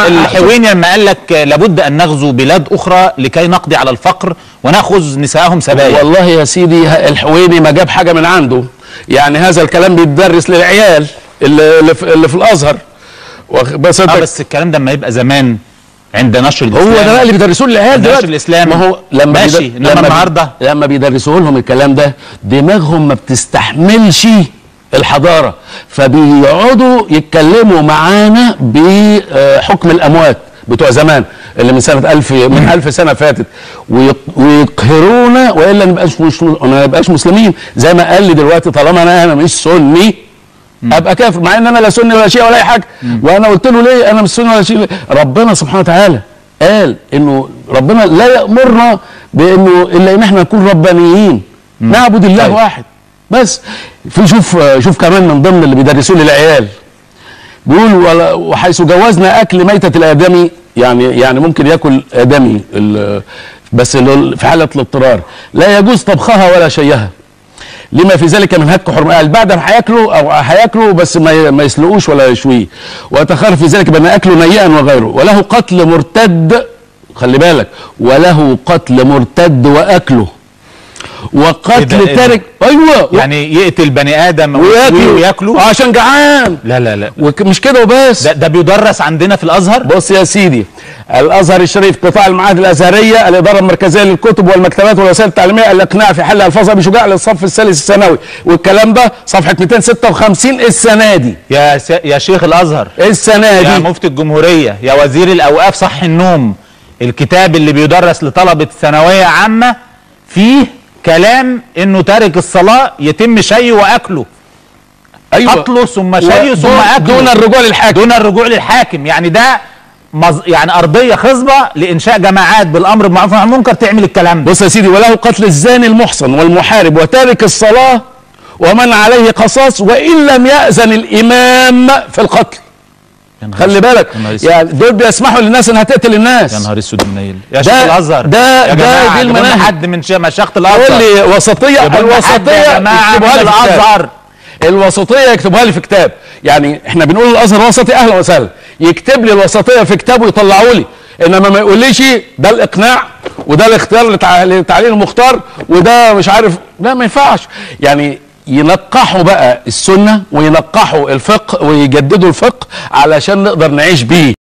الحويني لما قال لك لابد ان نغزو بلاد اخرى لكي نقضي على الفقر وناخذ نساءهم سبايا. والله يا سيدي الحويني ما جاب حاجه من عنده، يعني هذا الكلام بيتدرس للعيال اللي في الازهر. بس الكلام ده لما يبقى زمان عند نشر الاسلام، هو ده بقى اللي بيدرسوه للعيال دلوقتي. نشر الاسلام ما هو لما ماشي، انما النهارده لما بيدرسوه لهم الكلام ده دماغهم ما بتستحملش الحضاره، فبيقعدوا يتكلموا معانا بحكم الاموات بتوع زمان اللي من سنه 1000 سنه فاتت، ويقهرونا والا ما نبقاش مسلمين. زي ما قال لي دلوقتي طالما انا مش سني ابقى كافر، مع ان انا لا سني ولا شيء ولا اي حاجه. وانا قلت له ليه انا مش سني ولا شيء؟ ربنا سبحانه وتعالى قال انه ربنا لا يامرنا بانه الا ان احنا نكون ربانيين نعبد الله واحد بس. في شوف كمان من ضمن اللي بيدرسوه للعيال بيقول وحيث جوزنا اكل ميته الادمي، يعني ممكن ياكل ادمي بس في حاله الاضطرار لا يجوز طبخها ولا شيها لما في ذلك من هتك حرمه. بعد ما هياكلوا بس ما يسلقوش ولا يشويه، ويتخير في ذلك بان اكله نيئا وغيره. وله قتل مرتد، خلي بالك، وله قتل مرتد واكله وقتل تارك. ايوه، يعني يقتل بني ادم وياكله عشان جعان. لا مش كده وبس، ده بيدرس عندنا في الازهر. بص يا سيدي، الازهر الشريف قطاع المعاهد الازهريه، الاداره المركزيه للكتب والمكتبات والوسائل التعليميه، الاقناع في حل الفاظها بشجاع للصف الثالث الثانوي. والكلام ده صفحه 256 السنه دي يا شيخ الازهر، السنه دي يا مفتي الجمهوريه، يا وزير الاوقاف، صح النوم. الكتاب اللي بيدرس لطلبه ثانويه عامه فيه كلام انه تارك الصلاه يتم شيه واكله. ايوه، قتله ثم شيه ثم اكله دون الرجوع للحاكم. يعني ده يعني ارضيه خصبه لانشاء جماعات بالامر بالمعروف والنهي عن المنكر تعمل الكلام ده. بص يا سيدي، وله قتل الزاني المحصن والمحارب وتارك الصلاه ومن عليه قصاص وان لم يأذن الامام في القتل. خلي بالك، يعني دول بيسمحوا للناس انها تقتل الناس. يا نهار اسود منيل يا شيخ الازهر. ده دي المناهج. حد من مشايخ الازهر قول لي وسطيه، الوسطيه يكتبوها لي في كتاب. الوسطيه يكتبوها لي في كتاب. يعني احنا بنقول الازهر وسطي، اهلا وسهلا، يكتب لي الوسطيه في كتابه ويطلعوا لي، انما ما يقوليش ده الاقناع وده الاختيار لتعليل المختار وده مش عارف. لا، ما ينفعش. يعني ينقحوا بقى السنه وينقحوا الفقه ويجددوا الفقه علشان نقدر نعيش بيه.